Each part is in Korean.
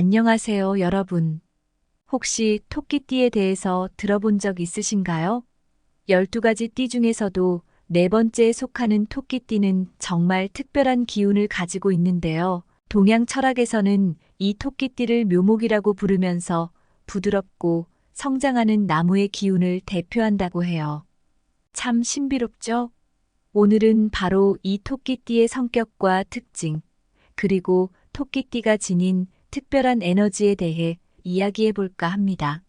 안녕하세요, 여러분. 혹시 토끼띠에 대해서 들어본 적 있으신가요? 12가지 띠 중에서도 네 번째에 속하는 토끼띠는 정말 특별한 기운을 가지고 있는데요. 동양 철학에서는 이 토끼띠를 묘목이라고 부르면서 부드럽고 성장하는 나무의 기운을 대표한다고 해요. 참 신비롭죠? 오늘은 바로 이 토끼띠의 성격과 특징, 그리고 토끼띠가 지닌 특별한 에너지에 대해 이야기해 볼까 합니다.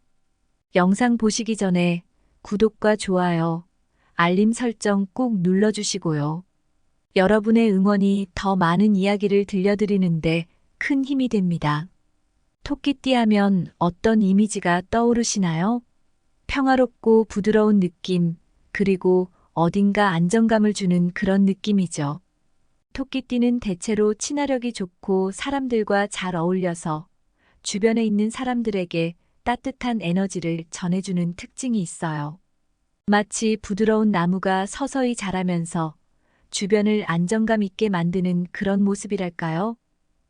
영상 보시기 전에 구독과 좋아요, 알림 설정 꼭 눌러주시고요. 여러분의 응원이 더 많은 이야기를 들려드리는데 큰 힘이 됩니다. 토끼띠 하면 어떤 이미지가 떠오르시나요? 평화롭고 부드러운 느낌, 그리고 어딘가 안정감을 주는 그런 느낌이죠. 토끼띠는 대체로 친화력이 좋고 사람들과 잘 어울려서 주변에 있는 사람들에게 따뜻한 에너지를 전해주는 특징이 있어요. 마치 부드러운 나무가 서서히 자라면서 주변을 안정감 있게 만드는 그런 모습이랄까요?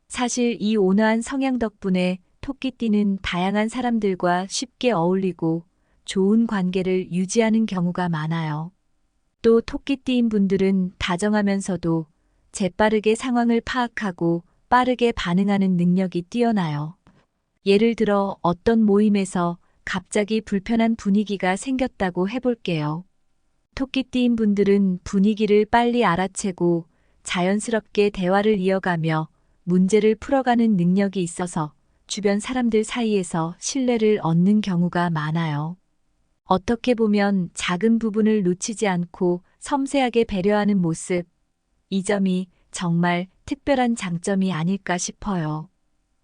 사실 이 온화한 성향 덕분에 토끼띠는 다양한 사람들과 쉽게 어울리고 좋은 관계를 유지하는 경우가 많아요. 또 토끼띠인 분들은 다정하면서도 재빠르게 상황을 파악하고 빠르게 반응하는 능력이 뛰어나요. 예를 들어 어떤 모임에서 갑자기 불편한 분위기가 생겼다고 해볼게요. 토끼띠인 분들은 분위기를 빨리 알아채고 자연스럽게 대화를 이어가며 문제를 풀어가는 능력이 있어서 주변 사람들 사이에서 신뢰를 얻는 경우가 많아요. 어떻게 보면 작은 부분을 놓치지 않고 섬세하게 배려하는 모습, 이 점이 정말 특별한 장점이 아닐까 싶어요.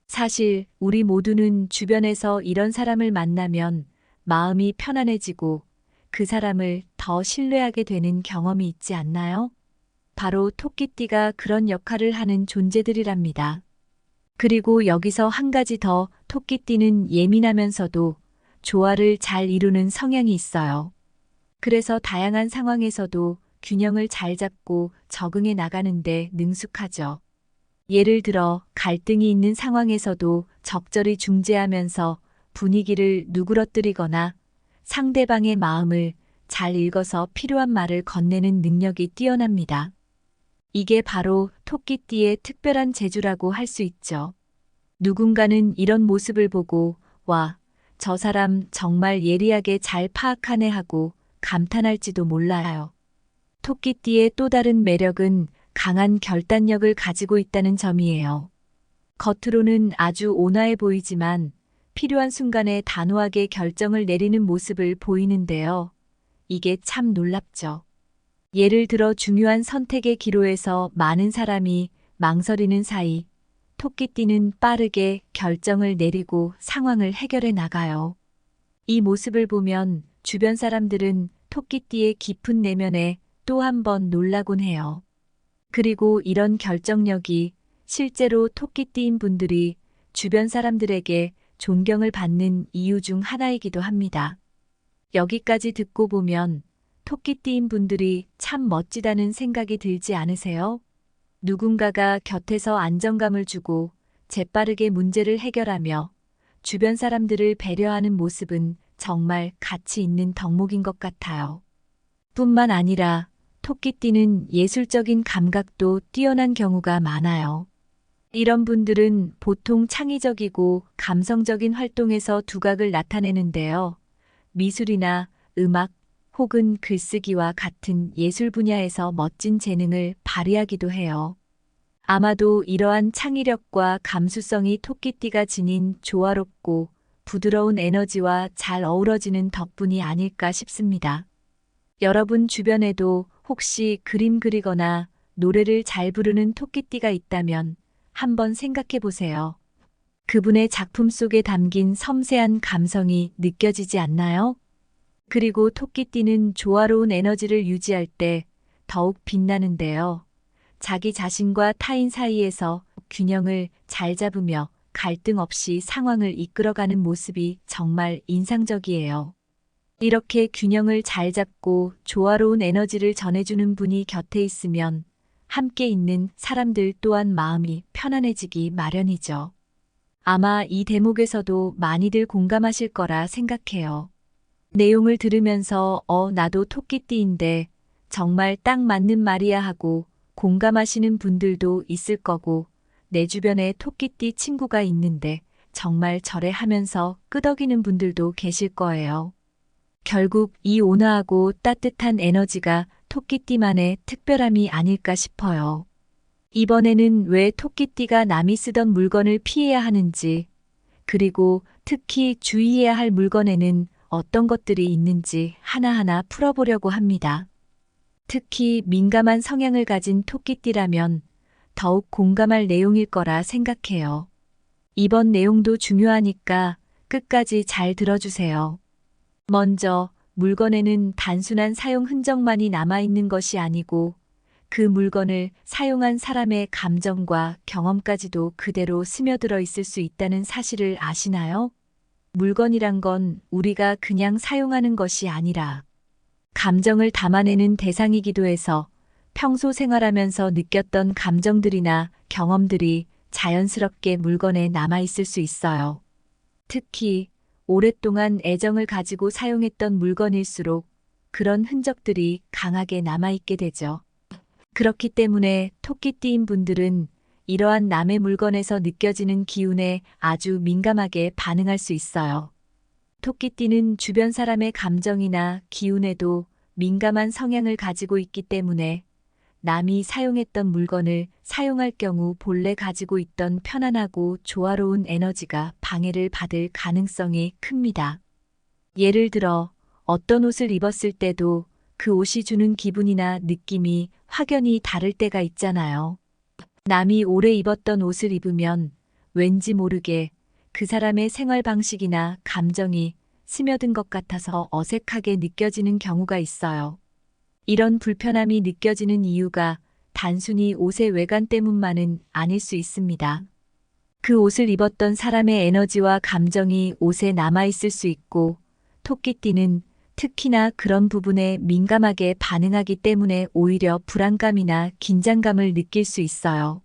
사실 우리 모두는 주변에서 이런 사람을 만나면 마음이 편안해지고 그 사람을 더 신뢰하게 되는 경험이 있지 않나요? 바로 토끼띠가 그런 역할을 하는 존재들이랍니다. 그리고 여기서 한 가지 더, 토끼띠는 예민하면서도 조화를 잘 이루는 성향이 있어요. 그래서 다양한 상황에서도 균형을 잘 잡고 적응해 나가는데 능숙하죠. 예를 들어 갈등이 있는 상황에서도 적절히 중재하면서 분위기를 누그러뜨리거나 상대방의 마음을 잘 읽어서 필요한 말을 건네는 능력이 뛰어납니다. 이게 바로 토끼띠의 특별한 재주라고 할 수 있죠. 누군가는 이런 모습을 보고 와, 저 사람 정말 예리하게 잘 파악하네 하고 감탄할지도 몰라요. 토끼띠의 또 다른 매력은 강한 결단력을 가지고 있다는 점이에요. 겉으로는 아주 온화해 보이지만 필요한 순간에 단호하게 결정을 내리는 모습을 보이는데요. 이게 참 놀랍죠. 예를 들어 중요한 선택의 기로에서 많은 사람이 망설이는 사이 토끼띠는 빠르게 결정을 내리고 상황을 해결해 나가요. 이 모습을 보면 주변 사람들은 토끼띠의 깊은 내면에 또 한 번 놀라곤 해요. 그리고 이런 결정력이 실제로 토끼띠인 분들이 주변 사람들에게 존경을 받는 이유 중 하나이기도 합니다. 여기까지 듣고 보면 토끼띠인 분들이 참 멋지다는 생각이 들지 않으세요? 누군가가 곁에서 안정감을 주고 재빠르게 문제를 해결하며 주변 사람들을 배려하는 모습은 정말 가치 있는 덕목인 것 같아요. 뿐만 아니라 토끼띠는 예술적인 감각도 뛰어난 경우가 많아요. 이런 분들은 보통 창의적이고 감성적인 활동에서 두각을 나타내는데요. 미술이나 음악 혹은 글쓰기와 같은 예술 분야에서 멋진 재능을 발휘하기도 해요. 아마도 이러한 창의력과 감수성이 토끼띠가 지닌 조화롭고 부드러운 에너지와 잘 어우러지는 덕분이 아닐까 싶습니다. 여러분 주변에도 혹시 그림 그리거나 노래를 잘 부르는 토끼띠가 있다면 한번 생각해 보세요. 그분의 작품 속에 담긴 섬세한 감성이 느껴지지 않나요? 그리고 토끼띠는 조화로운 에너지를 유지할 때 더욱 빛나는데요. 자기 자신과 타인 사이에서 균형을 잘 잡으며 갈등 없이 상황을 이끌어가는 모습이 정말 인상적이에요. 이렇게 균형을 잘 잡고 조화로운 에너지를 전해주는 분이 곁에 있으면 함께 있는 사람들 또한 마음이 편안해지기 마련이죠. 아마 이 대목에서도 많이들 공감하실 거라 생각해요. 내용을 들으면서 나도 토끼띠인데 정말 딱 맞는 말이야 하고 공감하시는 분들도 있을 거고, 내 주변에 토끼띠 친구가 있는데 정말 저래 하면서 끄덕이는 분들도 계실 거예요. 결국 이 온화하고 따뜻한 에너지가 토끼띠만의 특별함이 아닐까 싶어요. 이번에는 왜 토끼띠가 남이 쓰던 물건을 피해야 하는지, 그리고 특히 주의해야 할 물건에는 어떤 것들이 있는지 하나하나 풀어보려고 합니다. 특히 민감한 성향을 가진 토끼띠라면 더욱 공감할 내용일 거라 생각해요. 이번 내용도 중요하니까 끝까지 잘 들어주세요. 먼저, 물건에는 단순한 사용 흔적만이 남아있는 것이 아니고 그 물건을 사용한 사람의 감정과 경험까지도 그대로 스며들어 있을 수 있다는 사실을 아시나요? 물건이란 건 우리가 그냥 사용하는 것이 아니라 감정을 담아내는 대상이기도 해서 평소 생활하면서 느꼈던 감정들이나 경험들이 자연스럽게 물건에 남아있을 수 있어요. 특히 오랫동안 애정을 가지고 사용했던 물건일수록 그런 흔적들이 강하게 남아있게 되죠. 그렇기 때문에 토끼띠인 분들은 이러한 남의 물건에서 느껴지는 기운에 아주 민감하게 반응할 수 있어요. 토끼띠는 주변 사람의 감정이나 기운에도 민감한 성향을 가지고 있기 때문에 남이 사용했던 물건을 사용할 경우 본래 가지고 있던 편안하고 조화로운 에너지가 방해를 받을 가능성이 큽니다. 예를 들어 어떤 옷을 입었을 때도 그 옷이 주는 기분이나 느낌이 확연히 다를 때가 있잖아요. 남이 오래 입었던 옷을 입으면 왠지 모르게 그 사람의 생활 방식이나 감정이 스며든 것 같아서 어색하게 느껴지는 경우가 있어요. 이런 불편함이 느껴지는 이유가 단순히 옷의 외관 때문만은 아닐 수 있습니다. 그 옷을 입었던 사람의 에너지와 감정이 옷에 남아있을 수 있고, 토끼띠는 특히나 그런 부분에 민감하게 반응하기 때문에 오히려 불안감이나 긴장감을 느낄 수 있어요.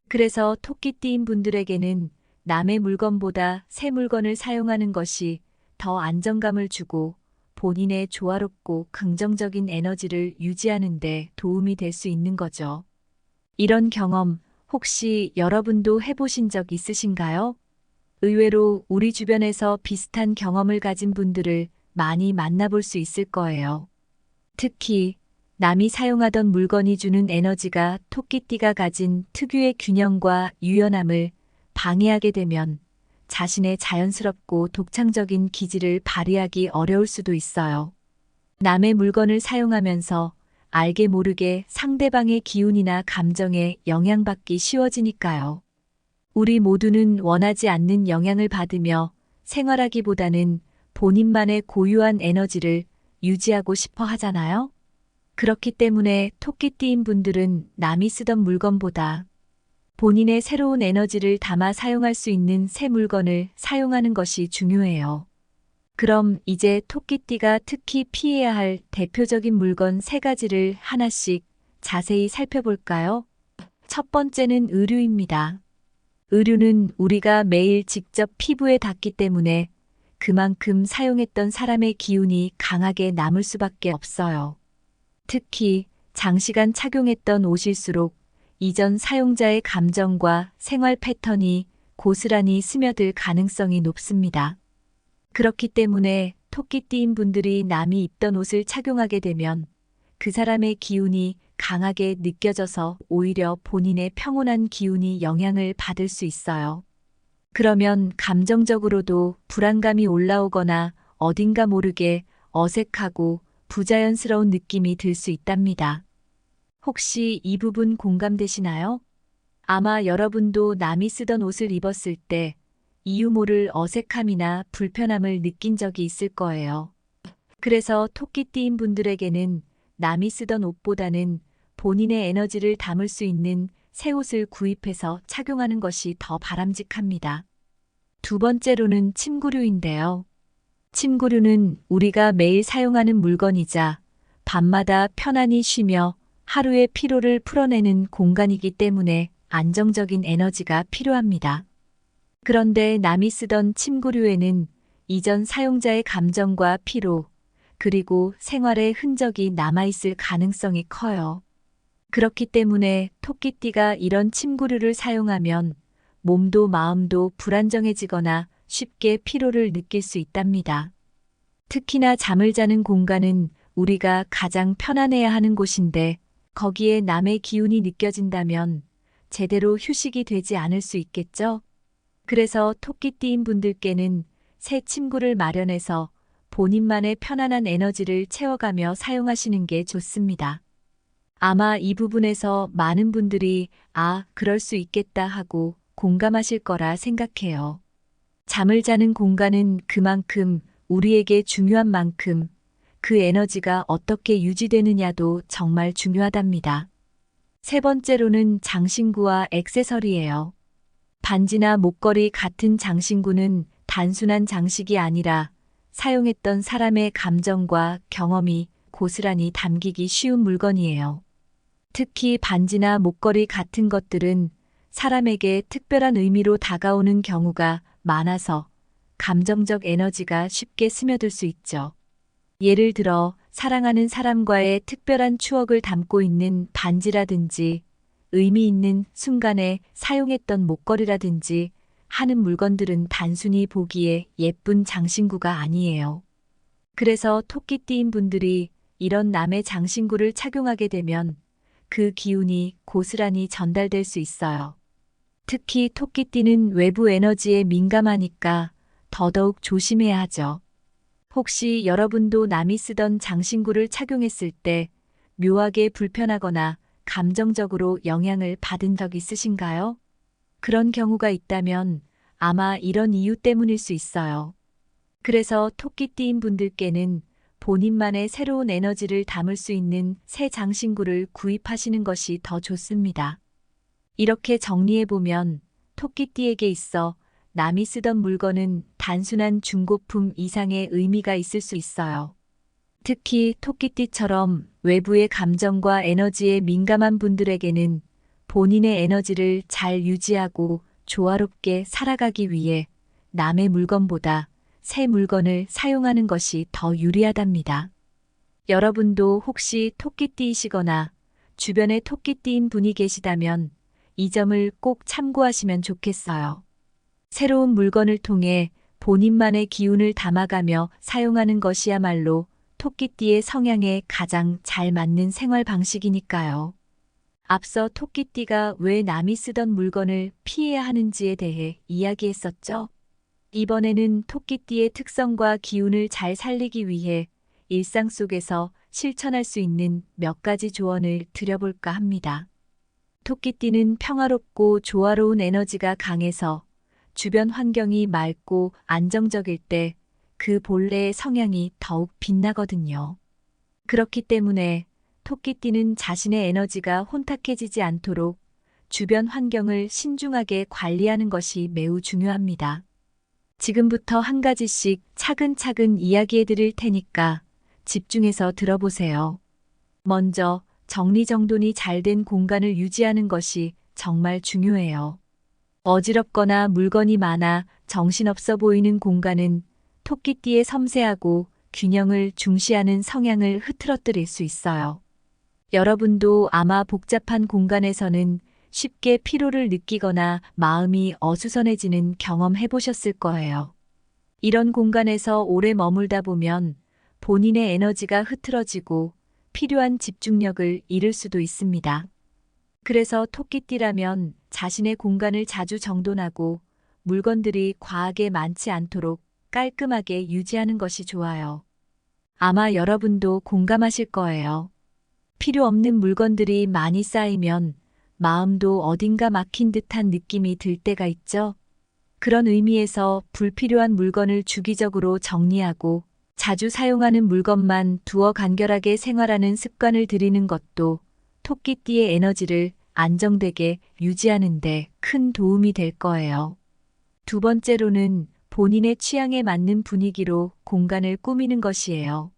그래서 토끼띠인 분들에게는 남의 물건보다 새 물건을 사용하는 것이 더 안정감을 주고 본인의 조화롭고 긍정적인 에너지를 유지하는 데 도움이 될 수 있는 거죠. 이런 경험 혹시 여러분도 해보신 적 있으신가요? 의외로 우리 주변에서 비슷한 경험을 가진 분들을 많이 만나볼 수 있을 거예요. 특히 남이 사용하던 물건이 주는 에너지가 토끼띠가 가진 특유의 균형과 유연함을 방해하게 되면 자신의 자연스럽고 독창적인 기질을 발휘하기 어려울 수도 있어요. 남의 물건을 사용하면서 알게 모르게 상대방의 기운이나 감정에 영향받기 쉬워지니까요. 우리 모두는 원하지 않는 영향을 받으며 생활하기보다는 본인만의 고유한 에너지를 유지하고 싶어 하잖아요. 그렇기 때문에 토끼띠인 분들은 남이 쓰던 물건보다 본인의 새로운 에너지를 담아 사용할 수 있는 새 물건을 사용하는 것이 중요해요. 그럼 이제 토끼띠가 특히 피해야 할 대표적인 물건 3가지를 하나씩 자세히 살펴볼까요? 첫 번째는 의류입니다. 의류는 우리가 매일 직접 피부에 닿기 때문에 그만큼 사용했던 사람의 기운이 강하게 남을 수밖에 없어요. 특히 장시간 착용했던 옷일수록 이전 사용자의 감정과 생활 패턴이 고스란히 스며들 가능성이 높습니다. 그렇기 때문에 토끼띠인 분들이 남이 입던 옷을 착용하게 되면 그 사람의 기운이 강하게 느껴져서 오히려 본인의 평온한 기운이 영향을 받을 수 있어요. 그러면 감정적으로도 불안감이 올라오거나 어딘가 모르게 어색하고 부자연스러운 느낌이 들 수 있답니다. 혹시 이 부분 공감되시나요? 아마 여러분도 남이 쓰던 옷을 입었을 때 이유 모를 어색함이나 불편함을 느낀 적이 있을 거예요. 그래서 토끼띠인 분들에게는 남이 쓰던 옷보다는 본인의 에너지를 담을 수 있는 새 옷을 구입해서 착용하는 것이 더 바람직합니다. 두 번째로는 침구류인데요. 침구류는 우리가 매일 사용하는 물건이자 밤마다 편안히 쉬며 하루의 피로를 풀어내는 공간이기 때문에 안정적인 에너지가 필요합니다. 그런데 남이 쓰던 침구류에는 이전 사용자의 감정과 피로, 그리고 생활의 흔적이 남아있을 가능성이 커요. 그렇기 때문에 토끼띠가 이런 침구류를 사용하면 몸도 마음도 불안정해지거나 쉽게 피로를 느낄 수 있답니다. 특히나 잠을 자는 공간은 우리가 가장 편안해야 하는 곳인데 거기에 남의 기운이 느껴진다면 제대로 휴식이 되지 않을 수 있겠죠? 그래서 토끼띠인 분들께는 새 침구를 마련해서 본인만의 편안한 에너지를 채워가며 사용하시는 게 좋습니다. 아마 이 부분에서 많은 분들이 그럴 수 있겠다 하고 공감하실 거라 생각해요. 잠을 자는 공간은 그만큼 우리에게 중요한 만큼 그 에너지가 어떻게 유지되느냐도 정말 중요하답니다. 세 번째로는 장신구와 액세서리예요. 반지나 목걸이 같은 장신구는 단순한 장식이 아니라 사용했던 사람의 감정과 경험이 고스란히 담기기 쉬운 물건이에요. 특히 반지나 목걸이 같은 것들은 사람에게 특별한 의미로 다가오는 경우가 많아서 감정적 에너지가 쉽게 스며들 수 있죠. 예를 들어 사랑하는 사람과의 특별한 추억을 담고 있는 반지라든지 의미 있는 순간에 사용했던 목걸이라든지 하는 물건들은 단순히 보기에 예쁜 장신구가 아니에요. 그래서 토끼띠인 분들이 이런 남의 장신구를 착용하게 되면 그 기운이 고스란히 전달될 수 있어요. 특히 토끼띠는 외부 에너지에 민감하니까 더더욱 조심해야 하죠. 혹시 여러분도 남이 쓰던 장신구를 착용했을 때 묘하게 불편하거나 감정적으로 영향을 받은 적 있으신가요? 그런 경우가 있다면 아마 이런 이유 때문일 수 있어요. 그래서 토끼띠인 분들께는 본인만의 새로운 에너지를 담을 수 있는 새 장신구를 구입하시는 것이 더 좋습니다. 이렇게 정리해보면 토끼띠에게 있어 남이 쓰던 물건은 단순한 중고품 이상의 의미가 있을 수 있어요. 특히 토끼띠처럼 외부의 감정과 에너지에 민감한 분들에게는 본인의 에너지를 잘 유지하고 조화롭게 살아가기 위해 남의 물건보다 새 물건을 사용하는 것이 더 유리하답니다. 여러분도 혹시 토끼띠이시거나 주변에 토끼띠인 분이 계시다면 이 점을 꼭 참고하시면 좋겠어요. 새로운 물건을 통해 본인만의 기운을 담아가며 사용하는 것이야말로 토끼띠의 성향에 가장 잘 맞는 생활 방식이니까요. 앞서 토끼띠가 왜 남이 쓰던 물건을 피해야 하는지에 대해 이야기했었죠. 이번에는 토끼띠의 특성과 기운을 잘 살리기 위해 일상 속에서 실천할 수 있는 몇 가지 조언을 드려볼까 합니다. 토끼띠는 평화롭고 조화로운 에너지가 강해서 주변 환경이 맑고 안정적일 때 그 본래의 성향이 더욱 빛나거든요. 그렇기 때문에 토끼띠는 자신의 에너지가 혼탁해지지 않도록 주변 환경을 신중하게 관리하는 것이 매우 중요합니다. 지금부터 한 가지씩 차근차근 이야기해 드릴 테니까 집중해서 들어보세요. 먼저 정리정돈이 잘 된 공간을 유지하는 것이 정말 중요해요. 어지럽거나 물건이 많아 정신없어 보이는 공간은 토끼띠의 섬세하고 균형을 중시하는 성향을 흐트러뜨릴 수 있어요. 여러분도 아마 복잡한 공간에서는 쉽게 피로를 느끼거나 마음이 어수선해지는 경험 해보셨을 거예요. 이런 공간에서 오래 머물다 보면 본인의 에너지가 흐트러지고 필요한 집중력을 잃을 수도 있습니다. 그래서 토끼띠라면 자신의 공간을 자주 정돈하고 물건들이 과하게 많지 않도록 깔끔하게 유지하는 것이 좋아요. 아마 여러분도 공감하실 거예요. 필요 없는 물건들이 많이 쌓이면 마음도 어딘가 막힌 듯한 느낌이 들 때가 있죠. 그런 의미에서 불필요한 물건을 주기적으로 정리하고 자주 사용하는 물건만 두어 간결하게 생활하는 습관을 들이는 것도 토끼띠의 에너지를 안정되게 유지하는 데 큰 도움이 될 거예요. 두 번째로는 본인의 취향에 맞는 분위기로 공간을 꾸미는 것이에요.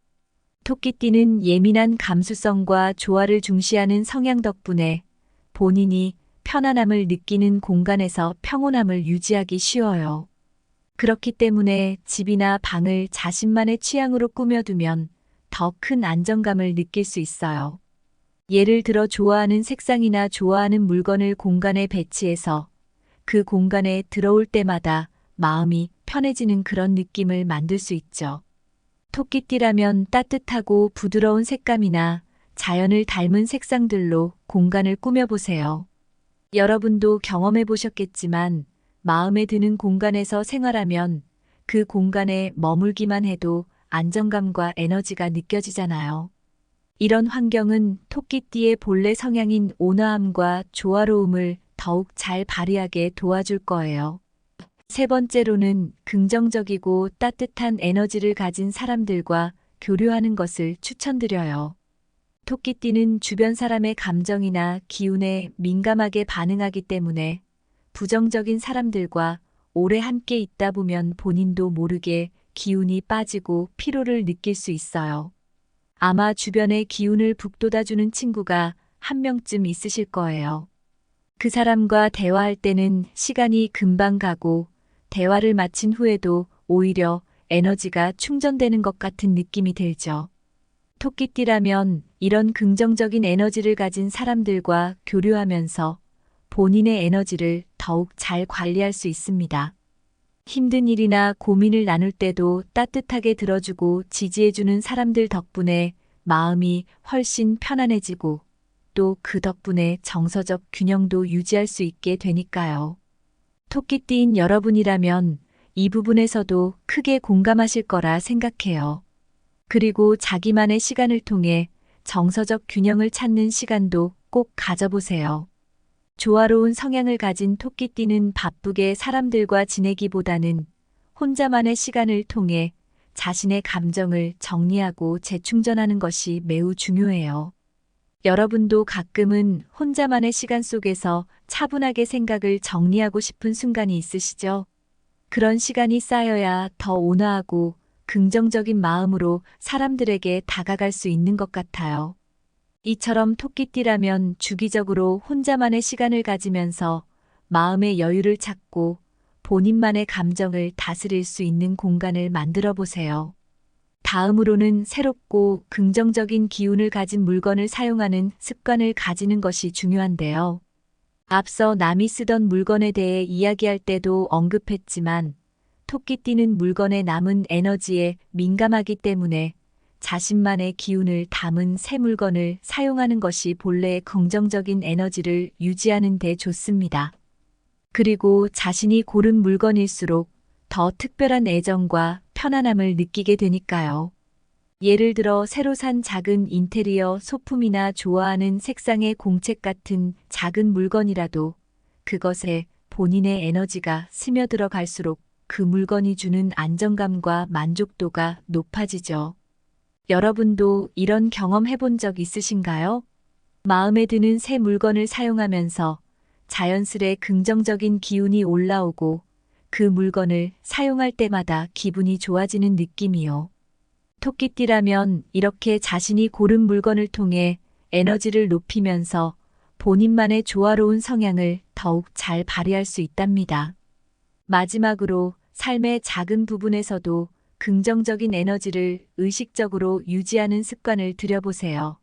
토끼띠는 예민한 감수성과 조화를 중시하는 성향 덕분에 본인이 편안함을 느끼는 공간에서 평온함을 유지하기 쉬워요. 그렇기 때문에 집이나 방을 자신만의 취향으로 꾸며두면 더 큰 안정감을 느낄 수 있어요. 예를 들어 좋아하는 색상이나 좋아하는 물건을 공간에 배치해서 그 공간에 들어올 때마다 마음이 편해지는 그런 느낌을 만들 수 있죠. 토끼띠라면 따뜻하고 부드러운 색감이나 자연을 닮은 색상들로 공간을 꾸며보세요. 여러분도 경험해 보셨겠지만 마음에 드는 공간에서 생활하면 그 공간에 머물기만 해도 안정감과 에너지가 느껴지잖아요. 이런 환경은 토끼띠의 본래 성향인 온화함과 조화로움을 더욱 잘 발휘하게 도와줄 거예요. 세 번째로는 긍정적이고 따뜻한 에너지를 가진 사람들과 교류하는 것을 추천드려요. 토끼띠는 주변 사람의 감정이나 기운에 민감하게 반응하기 때문에 부정적인 사람들과 오래 함께 있다 보면 본인도 모르게 기운이 빠지고 피로를 느낄 수 있어요. 아마 주변에 기운을 북돋아주는 친구가 한 명쯤 있으실 거예요. 그 사람과 대화할 때는 시간이 금방 가고 대화를 마친 후에도 오히려 에너지가 충전되는 것 같은 느낌이 들죠. 토끼띠라면 이런 긍정적인 에너지를 가진 사람들과 교류하면서 본인의 에너지를 더욱 잘 관리할 수 있습니다. 힘든 일이나 고민을 나눌 때도 따뜻하게 들어주고 지지해주는 사람들 덕분에 마음이 훨씬 편안해지고 또 그 덕분에 정서적 균형도 유지할 수 있게 되니까요. 토끼띠인 여러분이라면 이 부분에서도 크게 공감하실 거라 생각해요. 그리고 자기만의 시간을 통해 정서적 균형을 찾는 시간도 꼭 가져보세요. 조화로운 성향을 가진 토끼띠는 바쁘게 사람들과 지내기보다는 혼자만의 시간을 통해 자신의 감정을 정리하고 재충전하는 것이 매우 중요해요. 여러분도 가끔은 혼자만의 시간 속에서 차분하게 생각을 정리하고 싶은 순간이 있으시죠? 그런 시간이 쌓여야 더 온화하고 긍정적인 마음으로 사람들에게 다가갈 수 있는 것 같아요. 이처럼 토끼띠라면 주기적으로 혼자만의 시간을 가지면서 마음의 여유를 찾고 본인만의 감정을 다스릴 수 있는 공간을 만들어 보세요. 다음으로는 새롭고 긍정적인 기운을 가진 물건을 사용하는 습관을 가지는 것이 중요한데요. 앞서 남이 쓰던 물건에 대해 이야기할 때도 언급했지만 토끼띠는 물건에 남은 에너지에 민감하기 때문에 자신만의 기운을 담은 새 물건을 사용하는 것이 본래의 긍정적인 에너지를 유지하는 데 좋습니다. 그리고 자신이 고른 물건일수록 더 특별한 애정과 편안함을 느끼게 되니까요. 예를 들어 새로 산 작은 인테리어 소품이나 좋아하는 색상의 공책 같은 작은 물건이라도 그것에 본인의 에너지가 스며들어 갈수록 그 물건이 주는 안정감과 만족도가 높아지죠. 여러분도 이런 경험 해본 적 있으신가요? 마음에 드는 새 물건을 사용하면서 자연스레 긍정적인 기운이 올라오고 그 물건을 사용할 때마다 기분이 좋아지는 느낌이요. 토끼띠라면 이렇게 자신이 고른 물건을 통해 에너지를 높이면서 본인만의 조화로운 성향을 더욱 잘 발휘할 수 있답니다. 마지막으로 삶의 작은 부분에서도 긍정적인 에너지를 의식적으로 유지하는 습관을 들여보세요.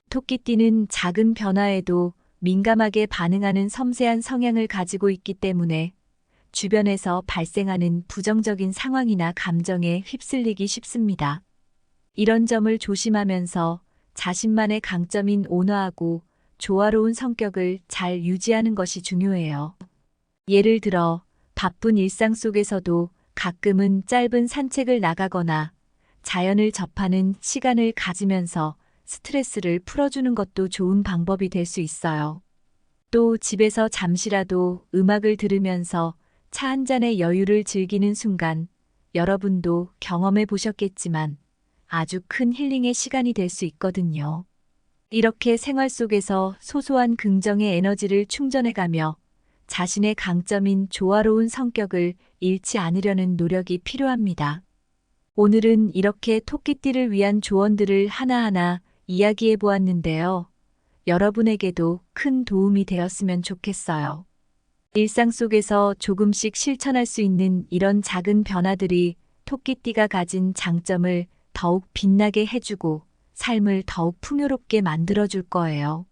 토끼띠는 작은 변화에도 민감하게 반응하는 섬세한 성향을 가지고 있기 때문에 주변에서 발생하는 부정적인 상황이나 감정에 휩쓸리기 쉽습니다. 이런 점을 조심하면서 자신만의 강점인 온화하고 조화로운 성격을 잘 유지하는 것이 중요해요. 예를 들어 바쁜 일상 속에서도 가끔은 짧은 산책을 나가거나 자연을 접하는 시간을 가지면서 스트레스를 풀어주는 것도 좋은 방법이 될 수 있어요. 또 집에서 잠시라도 음악을 들으면서 차 한 잔의 여유를 즐기는 순간 여러분도 경험해 보셨겠지만 아주 큰 힐링의 시간이 될 수 있거든요. 이렇게 생활 속에서 소소한 긍정의 에너지를 충전해가며 자신의 강점인 조화로운 성격을 잃지 않으려는 노력이 필요합니다. 오늘은 이렇게 토끼띠를 위한 조언들을 하나하나 이야기해 보았는데요. 여러분에게도 큰 도움이 되었으면 좋겠어요. 일상 속에서 조금씩 실천할 수 있는 이런 작은 변화들이 토끼띠가 가진 장점을 더욱 빛나게 해주고 삶을 더욱 풍요롭게 만들어줄 거예요.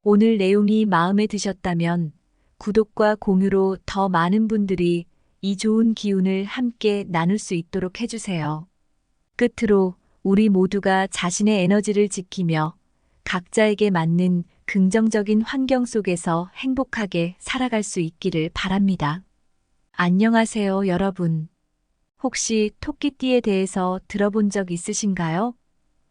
오늘 내용이 마음에 드셨다면 구독과 공유로 더 많은 분들이 이 좋은 기운을 함께 나눌 수 있도록 해주세요. 끝으로 우리 모두가 자신의 에너지를 지키며 각자에게 맞는 긍정적인 환경 속에서 행복하게 살아갈 수 있기를 바랍니다. 안녕하세요, 여러분. 혹시 토끼띠에 대해서 들어본 적 있으신가요?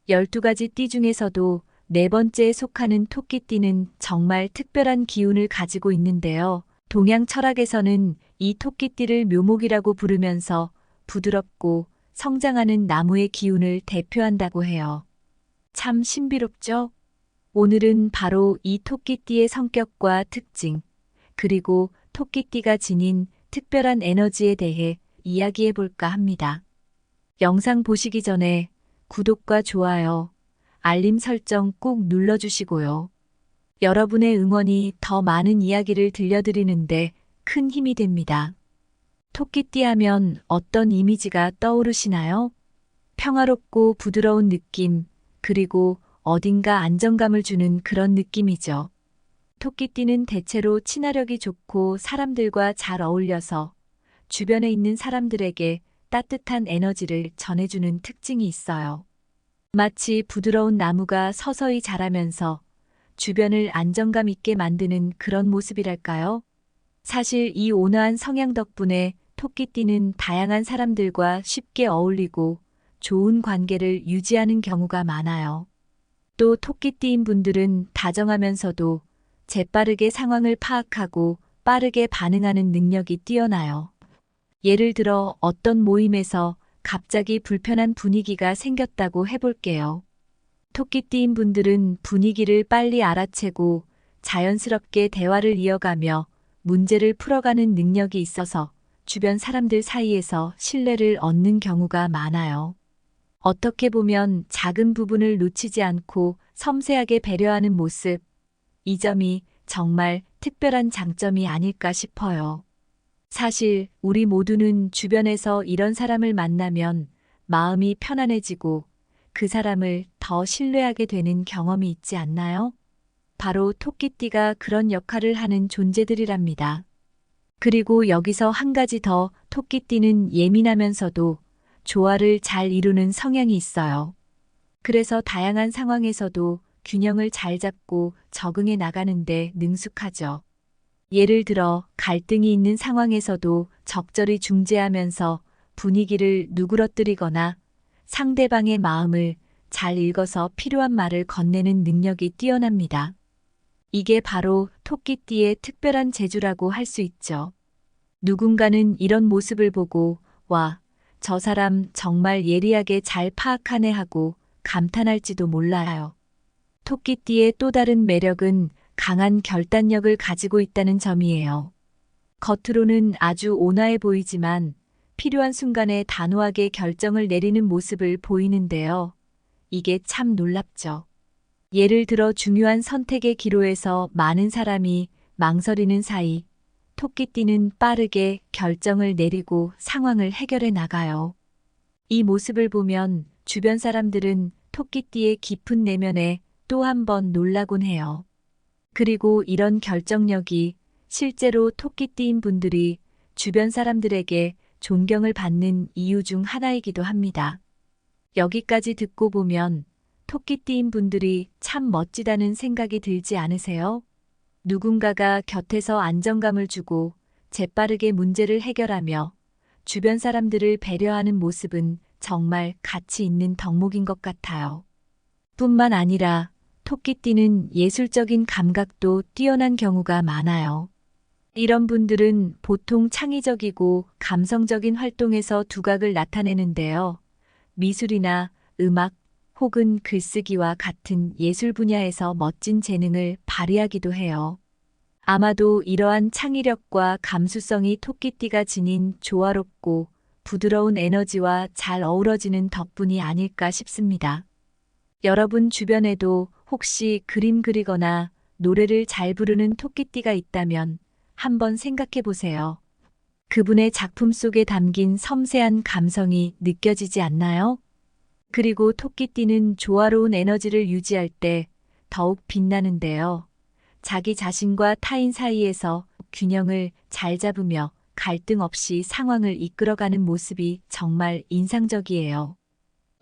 12가지 띠 중에서도 네 번째에 속하는 토끼띠는 정말 특별한 기운을 가지고 있는데요. 동양 철학에서는 이 토끼띠를 묘목이라고 부르면서 부드럽고 성장하는 나무의 기운을 대표한다고 해요. 참 신비롭죠? 오늘은 바로 이 토끼띠의 성격과 특징, 그리고 토끼띠가 지닌 특별한 에너지에 대해 이야기해 볼까 합니다. 영상 보시기 전에 구독과 좋아요, 알림 설정 꼭 눌러주시고요. 여러분의 응원이 더 많은 이야기를 들려드리는데 큰 힘이 됩니다. 토끼띠 하면 어떤 이미지가 떠오르시나요? 평화롭고 부드러운 느낌, 그리고 어딘가 안정감을 주는 그런 느낌이죠. 토끼띠는 대체로 친화력이 좋고 사람들과 잘 어울려서 주변에 있는 사람들에게 따뜻한 에너지를 전해주는 특징이 있어요. 마치 부드러운 나무가 서서히 자라면서 주변을 안정감 있게 만드는 그런 모습이랄까요? 사실 이 온화한 성향 덕분에 토끼띠는 다양한 사람들과 쉽게 어울리고 좋은 관계를 유지하는 경우가 많아요. 또 토끼띠인 분들은 다정하면서도 재빠르게 상황을 파악하고 빠르게 반응하는 능력이 뛰어나요. 예를 들어 어떤 모임에서 갑자기 불편한 분위기가 생겼다고 해볼게요. 토끼띠인 분들은 분위기를 빨리 알아채고 자연스럽게 대화를 이어가며 문제를 풀어가는 능력이 있어서 주변 사람들 사이에서 신뢰를 얻는 경우가 많아요. 어떻게 보면 작은 부분을 놓치지 않고 섬세하게 배려하는 모습, 이 점이 정말 특별한 장점이 아닐까 싶어요. 사실 우리 모두는 주변에서 이런 사람을 만나면 마음이 편안해지고 그 사람을 더 신뢰하게 되는 경험이 있지 않나요? 바로 토끼띠가 그런 역할을 하는 존재들이랍니다. 그리고 여기서 한 가지 더, 토끼띠는 예민하면서도 조화를 잘 이루는 성향이 있어요. 그래서 다양한 상황에서도 균형을 잘 잡고 적응해 나가는데 능숙하죠. 예를 들어 갈등이 있는 상황에서도 적절히 중재하면서 분위기를 누그러뜨리거나 상대방의 마음을 잘 읽어서 필요한 말을 건네는 능력이 뛰어납니다. 이게 바로 토끼띠의 특별한 재주라고 할 수 있죠. 누군가는 이런 모습을 보고 와, 저 사람 정말 예리하게 잘 파악하네 하고 감탄할지도 몰라요. 토끼띠의 또 다른 매력은 강한 결단력을 가지고 있다는 점이에요. 겉으로는 아주 온화해 보이지만 필요한 순간에 단호하게 결정을 내리는 모습을 보이는데요. 이게 참 놀랍죠. 예를 들어 중요한 선택의 기로에서 많은 사람이 망설이는 사이 토끼띠는 빠르게 결정을 내리고 상황을 해결해 나가요. 이 모습을 보면 주변 사람들은 토끼띠의 깊은 내면에 또 한 번 놀라곤 해요. 그리고 이런 결정력이 실제로 토끼띠인 분들이 주변 사람들에게 존경을 받는 이유 중 하나이기도 합니다. 여기까지 듣고 보면 토끼띠인 분들이 참 멋지다는 생각이 들지 않으세요? 누군가가 곁에서 안정감을 주고 재빠르게 문제를 해결하며 주변 사람들을 배려하는 모습은 정말 가치 있는 덕목인 것 같아요. 뿐만 아니라 토끼띠는 예술적인 감각도 뛰어난 경우가 많아요. 이런 분들은 보통 창의적이고 감성적인 활동에서 두각을 나타내는데요. 미술이나 음악 혹은 글쓰기와 같은 예술 분야에서 멋진 재능을 발휘하기도 해요. 아마도 이러한 창의력과 감수성이 토끼띠가 지닌 조화롭고 부드러운 에너지와 잘 어우러지는 덕분이 아닐까 싶습니다. 여러분 주변에도 혹시 그림 그리거나 노래를 잘 부르는 토끼띠가 있다면 한번 생각해 보세요. 그분의 작품 속에 담긴 섬세한 감성이 느껴지지 않나요? 그리고 토끼띠는 조화로운 에너지를 유지할 때 더욱 빛나는데요. 자기 자신과 타인 사이에서 균형을 잘 잡으며 갈등 없이 상황을 이끌어가는 모습이 정말 인상적이에요.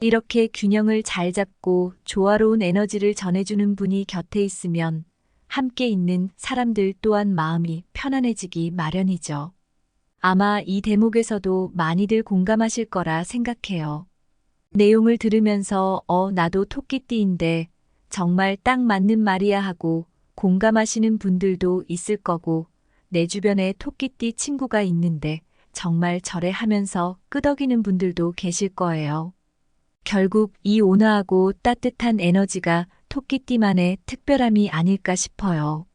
이렇게 균형을 잘 잡고 조화로운 에너지를 전해주는 분이 곁에 있으면 함께 있는 사람들 또한 마음이 편안해지기 마련이죠. 아마 이 대목에서도 많이들 공감하실 거라 생각해요. 내용을 들으면서 나도 토끼띠인데 정말 딱 맞는 말이야 하고 공감하시는 분들도 있을 거고, 내 주변에 토끼띠 친구가 있는데 정말 저래 하면서 끄덕이는 분들도 계실 거예요. 결국 이 온화하고 따뜻한 에너지가 토끼띠만의 특별함이 아닐까 싶어요.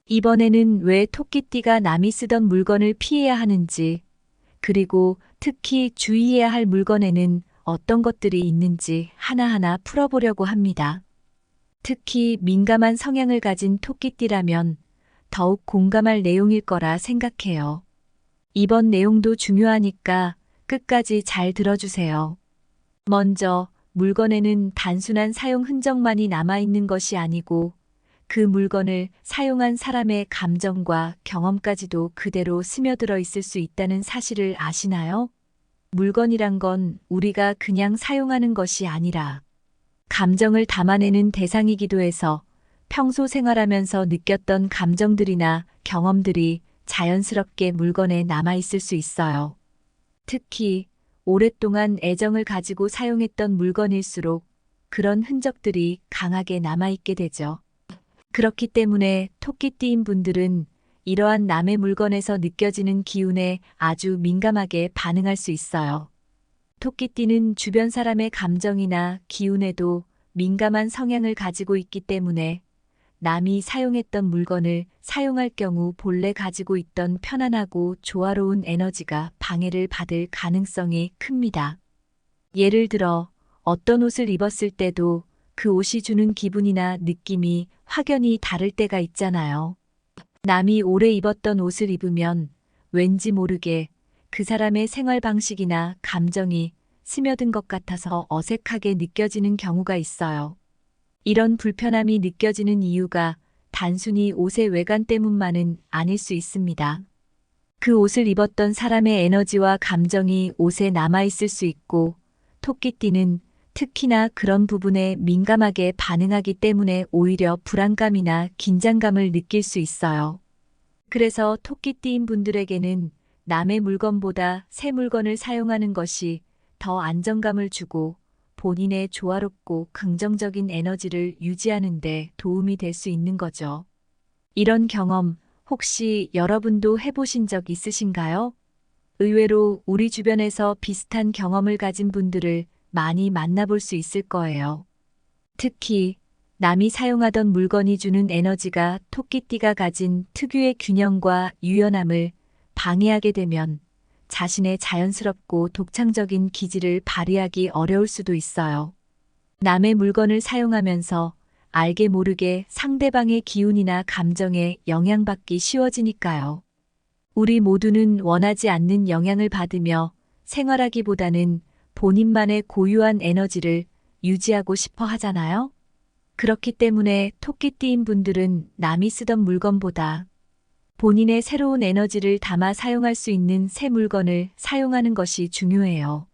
이번에는 왜 토끼띠가 남이 쓰던 물건을 피해야 하는지, 그리고 특히 주의해야 할 물건에는 어떤 것들이 있는지 하나하나 풀어보려고 합니다. 특히 민감한 성향을 가진 토끼띠라면 더욱 공감할 내용일 거라 생각해요. 이번 내용도 중요하니까 끝까지 잘 들어주세요. 먼저, 물건에는 단순한 사용 흔적만이 남아있는 것이 아니고 그 물건을 사용한 사람의 감정과 경험까지도 그대로 스며들어 있을 수 있다는 사실을 아시나요? 물건이란 건 우리가 그냥 사용하는 것이 아니라 감정을 담아내는 대상이기도 해서 평소 생활하면서 느꼈던 감정들이나 경험들이 자연스럽게 물건에 남아있을 수 있어요. 특히 오랫동안 애정을 가지고 사용했던 물건일수록 그런 흔적들이 강하게 남아있게 되죠. 그렇기 때문에 토끼띠인 분들은 이러한 남의 물건에서 느껴지는 기운에 아주 민감하게 반응할 수 있어요. 토끼띠는 주변 사람의 감정이나 기운에도 민감한 성향을 가지고 있기 때문에 남이 사용했던 물건을 사용할 경우 본래 가지고 있던 편안하고 조화로운 에너지가 방해를 받을 가능성이 큽니다. 예를 들어 어떤 옷을 입었을 때도 그 옷이 주는 기분이나 느낌이 확연히 다를 때가 있잖아요. 남이 오래 입었던 옷을 입으면 왠지 모르게 그 사람의 생활 방식이나 감정이 스며든 것 같아서 어색하게 느껴지는 경우가 있어요. 이런 불편함이 느껴지는 이유가 단순히 옷의 외관 때문만은 아닐 수 있습니다. 그 옷을 입었던 사람의 에너지와 감정이 옷에 남아있을 수 있고, 토끼띠는 특히나 그런 부분에 민감하게 반응하기 때문에 오히려 불안감이나 긴장감을 느낄 수 있어요. 그래서 토끼띠인 분들에게는 남의 물건보다 새 물건을 사용하는 것이 더 안정감을 주고 본인의 조화롭고 긍정적인 에너지를 유지하는 데 도움이 될 수 있는 거죠. 이런 경험 혹시 여러분도 해보신 적 있으신가요? 의외로 우리 주변에서 비슷한 경험을 가진 분들을 많이 만나볼 수 있을 거예요. 특히 남이 사용하던 물건이 주는 에너지가 토끼띠가 가진 특유의 균형과 유연함을 방해하게 되면 자신의 자연스럽고 독창적인 기질을 발휘하기 어려울 수도 있어요. 남의 물건을 사용하면서 알게 모르게 상대방의 기운이나 감정에 영향받기 쉬워지니까요. 우리 모두는 원하지 않는 영향을 받으며 생활하기보다는 본인만의 고유한 에너지를 유지하고 싶어 하잖아요. 그렇기 때문에 토끼띠인 분들은 남이 쓰던 물건보다 본인의 새로운 에너지를 담아 사용할 수 있는 새 물건을 사용하는 것이 중요해요.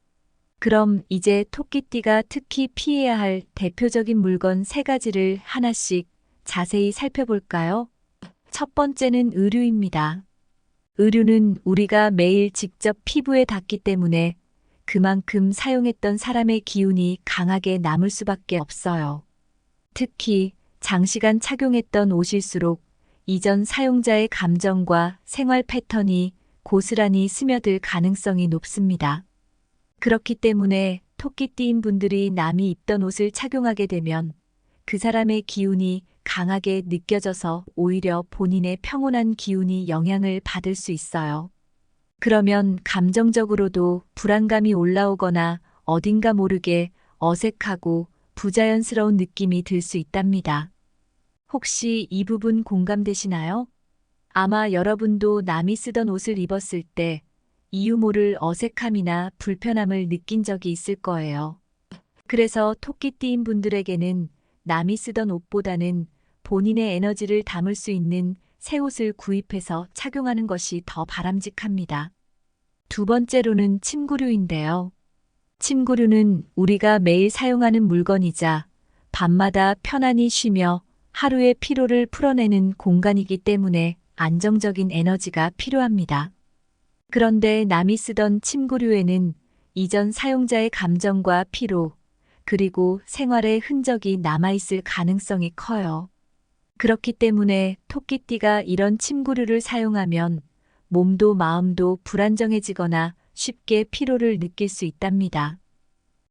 그럼 이제 토끼띠가 특히 피해야 할 대표적인 물건 3가지를 하나씩 자세히 살펴볼까요? 첫 번째는 의류입니다. 의류는 우리가 매일 직접 피부에 닿기 때문에 그만큼 사용했던 사람의 기운이 강하게 남을 수밖에 없어요. 특히 장시간 착용했던 옷일수록 이전 사용자의 감정과 생활 패턴이 고스란히 스며들 가능성이 높습니다. 그렇기 때문에 토끼띠인 분들이 남이 입던 옷을 착용하게 되면 그 사람의 기운이 강하게 느껴져서 오히려 본인의 평온한 기운이 영향을 받을 수 있어요. 그러면 감정적으로도 불안감이 올라오거나 어딘가 모르게 어색하고 부자연스러운 느낌이 들 수 있답니다. 혹시 이 부분 공감되시나요? 아마 여러분도 남이 쓰던 옷을 입었을 때 이유 모를 어색함이나 불편함을 느낀 적이 있을 거예요. 그래서 토끼띠인 분들에게는 남이 쓰던 옷보다는 본인의 에너지를 담을 수 있는 새 옷을 구입해서 착용하는 것이 더 바람직합니다. 두 번째로는 침구류인데요. 침구류는 우리가 매일 사용하는 물건이자 밤마다 편안히 쉬며 하루의 피로를 풀어내는 공간이기 때문에 안정적인 에너지가 필요합니다. 그런데 남이 쓰던 침구류에는 이전 사용자의 감정과 피로, 그리고 생활의 흔적이 남아있을 가능성이 커요. 그렇기 때문에 토끼띠가 이런 침구류를 사용하면 몸도 마음도 불안정해지거나 쉽게 피로를 느낄 수 있답니다.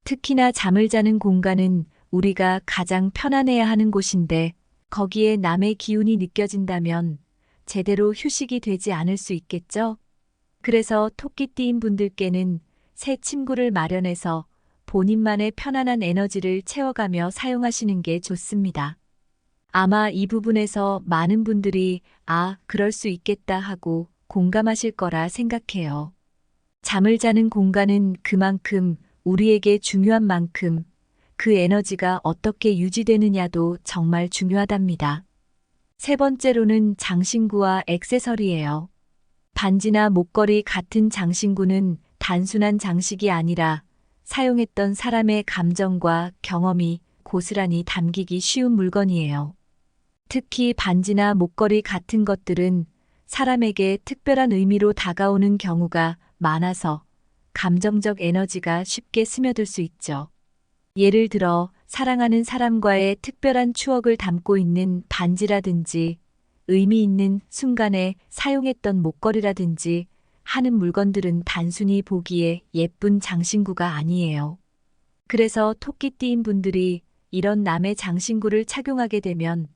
특히나 잠을 자는 공간은 우리가 가장 편안해야 하는 곳인데 거기에 남의 기운이 느껴진다면 제대로 휴식이 되지 않을 수 있겠죠? 그래서 토끼띠인 분들께는 새 침구를 마련해서 본인만의 편안한 에너지를 채워가며 사용하시는 게 좋습니다. 아마 이 부분에서 많은 분들이 그럴 수 있겠다 하고 공감하실 거라 생각해요. 잠을 자는 공간은 그만큼 우리에게 중요한 만큼 그 에너지가 어떻게 유지되느냐도 정말 중요하답니다. 세 번째로는 장신구와 액세서리예요. 반지나 목걸이 같은 장신구는 단순한 장식이 아니라 사용했던 사람의 감정과 경험이 고스란히 담기기 쉬운 물건이에요. 특히 반지나 목걸이 같은 것들은 사람에게 특별한 의미로 다가오는 경우가 많아서 감정적 에너지가 쉽게 스며들 수 있죠. 예를 들어 사랑하는 사람과의 특별한 추억을 담고 있는 반지라든지 의미 있는 순간에 사용했던 목걸이라든지 하는 물건들은 단순히 보기에 예쁜 장신구가 아니에요. 그래서 토끼띠인 분들이 이런 남의 장신구를 착용하게 되면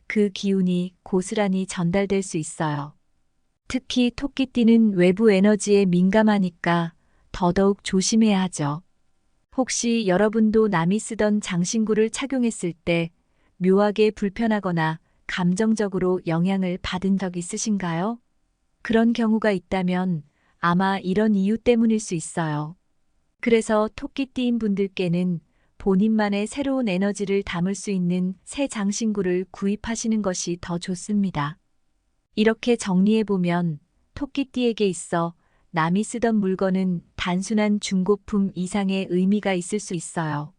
그 기운이 고스란히 전달될 수 있어요. 특히 토끼띠는 외부 에너지에 민감하니까 더더욱 조심해야 하죠. 혹시 여러분도 남이 쓰던 장신구를 착용했을 때 묘하게 불편하거나 감정적으로 영향을 받은 적 있으신가요? 그런 경우가 있다면 아마 이런 이유 때문일 수 있어요. 그래서 토끼띠인 분들께는 본인만의 새로운 에너지를 담을 수 있는 새 장신구를 구입하시는 것이 더 좋습니다. 이렇게 정리해보면 토끼띠에게 있어 남이 쓰던 물건은 단순한 중고품 이상의 의미가 있을 수 있어요.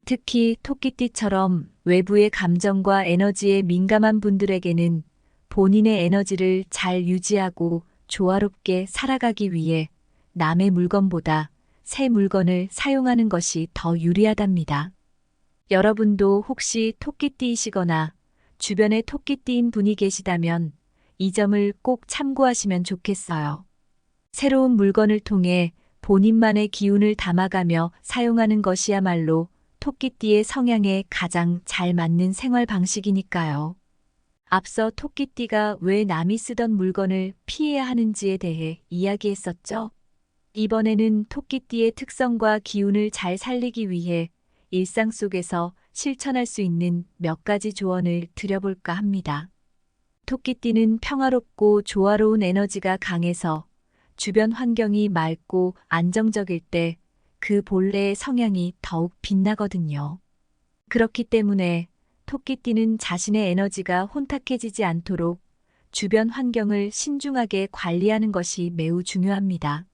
특히 토끼띠처럼 외부의 감정과 에너지에 민감한 분들에게는 본인의 에너지를 잘 유지하고 조화롭게 살아가기 위해 남의 물건보다 새 물건을 사용하는 것이 더 유리하답니다. 여러분도 혹시 토끼띠이시거나 주변에 토끼띠인 분이 계시다면 이 점을 꼭 참고하시면 좋겠어요. 새로운 물건을 통해 본인만의 기운을 담아가며 사용하는 것이야말로 토끼띠의 성향에 가장 잘 맞는 생활 방식이니까요. 앞서 토끼띠가 왜 남이 쓰던 물건을 피해야 하는지에 대해 이야기했었죠. 이번에는 토끼띠의 특성과 기운을 잘 살리기 위해 일상 속에서 실천할 수 있는 몇 가지 조언을 드려볼까 합니다. 토끼띠는 평화롭고 조화로운 에너지가 강해서 주변 환경이 맑고 안정적일 때 그 본래의 성향이 더욱 빛나거든요. 그렇기 때문에 토끼띠는 자신의 에너지가 혼탁해지지 않도록 주변 환경을 신중하게 관리하는 것이 매우 중요합니다.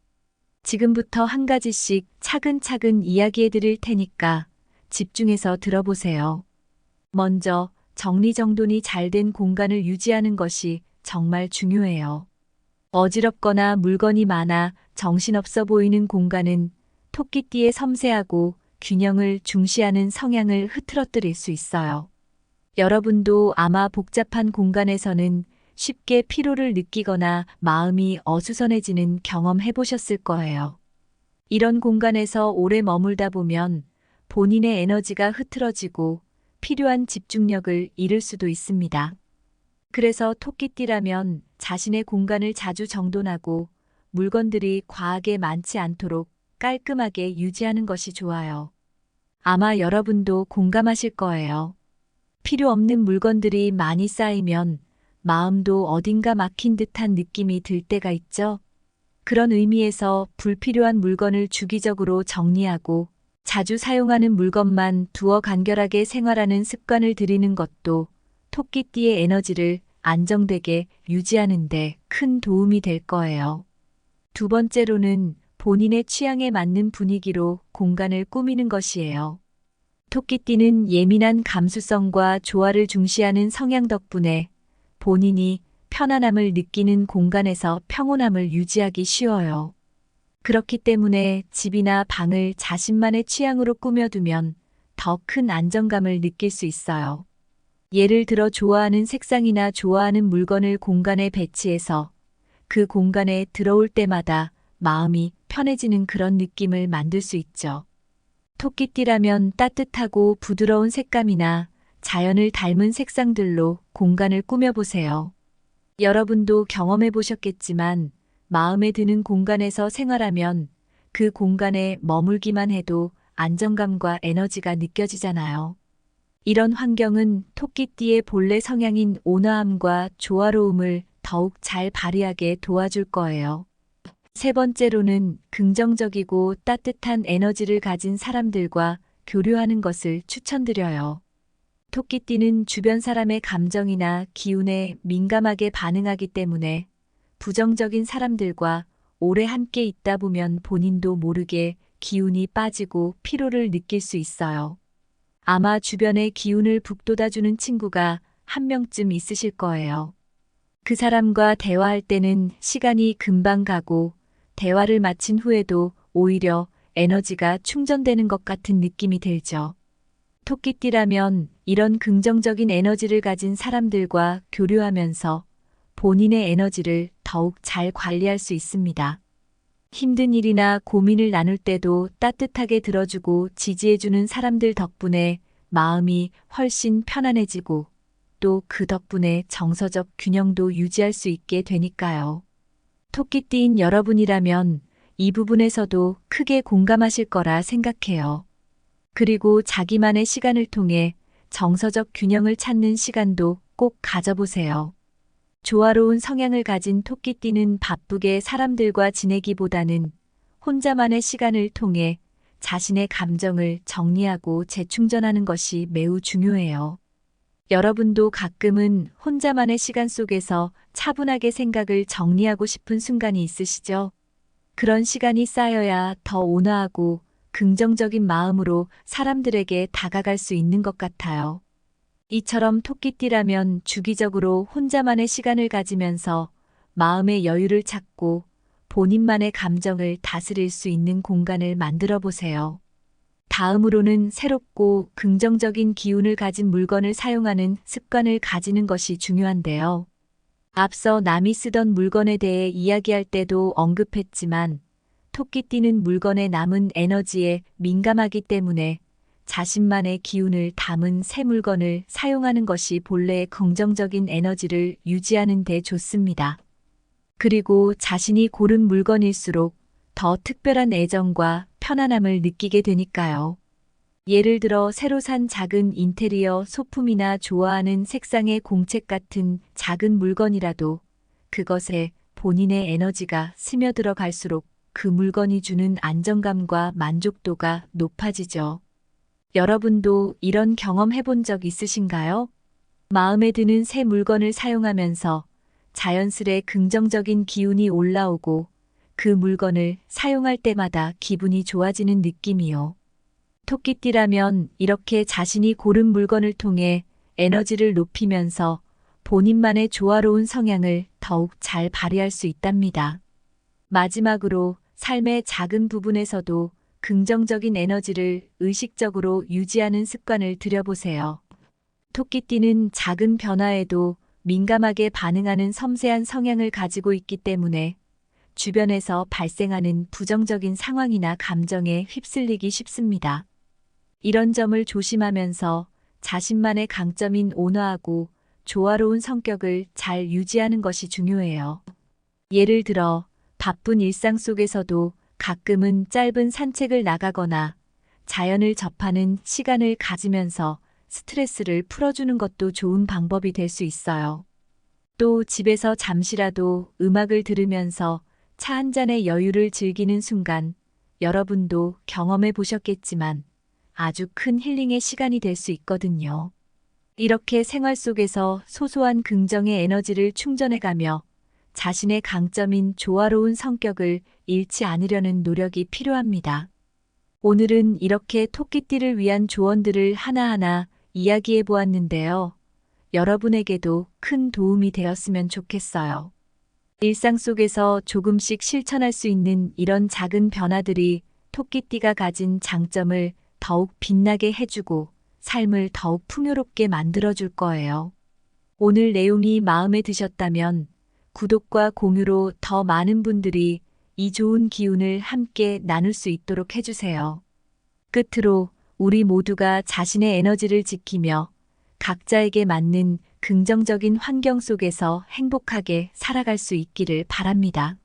지금부터 한 가지씩 차근차근 이야기해 드릴 테니까 집중해서 들어보세요. 먼저 정리정돈이 잘 된 공간을 유지하는 것이 정말 중요해요. 어지럽거나 물건이 많아 정신없어 보이는 공간은 토끼띠의 섬세하고 균형을 중시하는 성향을 흐트러뜨릴 수 있어요. 여러분도 아마 복잡한 공간에서는 쉽게 피로를 느끼거나 마음이 어수선해지는 경험 해보셨을 거예요. 이런 공간에서 오래 머물다 보면 본인의 에너지가 흐트러지고 필요한 집중력을 잃을 수도 있습니다. 그래서 토끼띠라면 자신의 공간을 자주 정돈하고 물건들이 과하게 많지 않도록 깔끔하게 유지하는 것이 좋아요. 아마 여러분도 공감하실 거예요. 필요 없는 물건들이 많이 쌓이면 마음도 어딘가 막힌 듯한 느낌이 들 때가 있죠. 그런 의미에서 불필요한 물건을 주기적으로 정리하고 자주 사용하는 물건만 두어 간결하게 생활하는 습관을 들이는 것도 토끼띠의 에너지를 안정되게 유지하는 데 큰 도움이 될 거예요. 두 번째로는 본인의 취향에 맞는 분위기로 공간을 꾸미는 것이에요. 토끼띠는 예민한 감수성과 조화를 중시하는 성향 덕분에 본인이 편안함을 느끼는 공간에서 평온함을 유지하기 쉬워요. 그렇기 때문에 집이나 방을 자신만의 취향으로 꾸며두면 더 큰 안정감을 느낄 수 있어요. 예를 들어 좋아하는 색상이나 좋아하는 물건을 공간에 배치해서 그 공간에 들어올 때마다 마음이 편해지는 그런 느낌을 만들 수 있죠. 토끼띠라면 따뜻하고 부드러운 색감이나 자연을 닮은 색상들로 공간을 꾸며보세요. 여러분도 경험해 보셨겠지만 마음에 드는 공간에서 생활하면 그 공간에 머물기만 해도 안정감과 에너지가 느껴지잖아요. 이런 환경은 토끼띠의 본래 성향인 온화함과 조화로움을 더욱 잘 발휘하게 도와줄 거예요. 세 번째로는 긍정적이고 따뜻한 에너지를 가진 사람들과 교류하는 것을 추천드려요. 토끼띠는 주변 사람의 감정이나 기운에 민감하게 반응하기 때문에 부정적인 사람들과 오래 함께 있다 보면 본인도 모르게 기운이 빠지고 피로를 느낄 수 있어요. 아마 주변에 기운을 북돋아주는 친구가 한 명쯤 있으실 거예요. 그 사람과 대화할 때는 시간이 금방 가고 대화를 마친 후에도 오히려 에너지가 충전되는 것 같은 느낌이 들죠. 토끼띠라면 이런 긍정적인 에너지를 가진 사람들과 교류하면서 본인의 에너지를 더욱 잘 관리할 수 있습니다. 힘든 일이나 고민을 나눌 때도 따뜻하게 들어주고 지지해주는 사람들 덕분에 마음이 훨씬 편안해지고 또 그 덕분에 정서적 균형도 유지할 수 있게 되니까요. 토끼띠인 여러분이라면 이 부분에서도 크게 공감하실 거라 생각해요. 그리고 자기만의 시간을 통해 정서적 균형을 찾는 시간도 꼭 가져보세요. 조화로운 성향을 가진 토끼띠는 바쁘게 사람들과 지내기보다는 혼자만의 시간을 통해 자신의 감정을 정리하고 재충전하는 것이 매우 중요해요. 여러분도 가끔은 혼자만의 시간 속에서 차분하게 생각을 정리하고 싶은 순간이 있으시죠? 그런 시간이 쌓여야 더 온화하고 긍정적인 마음으로 사람들에게 다가갈 수 있는 것 같아요. 이처럼 토끼띠라면 주기적으로 혼자만의 시간을 가지면서 마음의 여유를 찾고 본인만의 감정을 다스릴 수 있는 공간을 만들어 보세요. 다음으로는 새롭고 긍정적인 기운을 가진 물건을 사용하는 습관을 가지는 것이 중요한데요. 앞서 남이 쓰던 물건에 대해 이야기할 때도 언급했지만 토끼띠는 물건에 남은 에너지에 민감하기 때문에 자신만의 기운을 담은 새 물건을 사용하는 것이 본래의 긍정적인 에너지를 유지하는 데 좋습니다. 그리고 자신이 고른 물건일수록 더 특별한 애정과 편안함을 느끼게 되니까요. 예를 들어 새로 산 작은 인테리어 소품이나 좋아하는 색상의 공책 같은 작은 물건이라도 그것에 본인의 에너지가 스며들어 갈수록 그 물건이 주는 안정감과 만족도가 높아지죠. 여러분도 이런 경험 해본 적 있으신가요? 마음에 드는 새 물건을 사용하면서 자연스레 긍정적인 기운이 올라오고 그 물건을 사용할 때마다 기분이 좋아지는 느낌이요. 토끼띠라면 이렇게 자신이 고른 물건을 통해 에너지를 높이면서 본인만의 조화로운 성향을 더욱 잘 발휘할 수 있답니다. 마지막으로 삶의 작은 부분에서도 긍정적인 에너지를 의식적으로 유지하는 습관을 들여보세요. 토끼띠는 작은 변화에도 민감하게 반응하는 섬세한 성향을 가지고 있기 때문에 주변에서 발생하는 부정적인 상황이나 감정에 휩쓸리기 쉽습니다. 이런 점을 조심하면서 자신만의 강점인 온화하고 조화로운 성격을 잘 유지하는 것이 중요해요. 예를 들어 바쁜 일상 속에서도 가끔은 짧은 산책을 나가거나 자연을 접하는 시간을 가지면서 스트레스를 풀어주는 것도 좋은 방법이 될 수 있어요. 또 집에서 잠시라도 음악을 들으면서 차 한 잔의 여유를 즐기는 순간 여러분도 경험해 보셨겠지만 아주 큰 힐링의 시간이 될 수 있거든요. 이렇게 생활 속에서 소소한 긍정의 에너지를 충전해가며 자신의 강점인 조화로운 성격을 잃지 않으려는 노력이 필요합니다. 오늘은 이렇게 토끼띠를 위한 조언들을 하나하나 이야기해 보았는데요. 여러분에게도 큰 도움이 되었으면 좋겠어요. 일상 속에서 조금씩 실천할 수 있는 이런 작은 변화들이 토끼띠가 가진 장점을 더욱 빛나게 해주고 삶을 더욱 풍요롭게 만들어줄 거예요. 오늘 내용이 마음에 드셨다면 구독과 공유로 더 많은 분들이 이 좋은 기운을 함께 나눌 수 있도록 해주세요. 끝으로 우리 모두가 자신의 에너지를 지키며 각자에게 맞는 긍정적인 환경 속에서 행복하게 살아갈 수 있기를 바랍니다.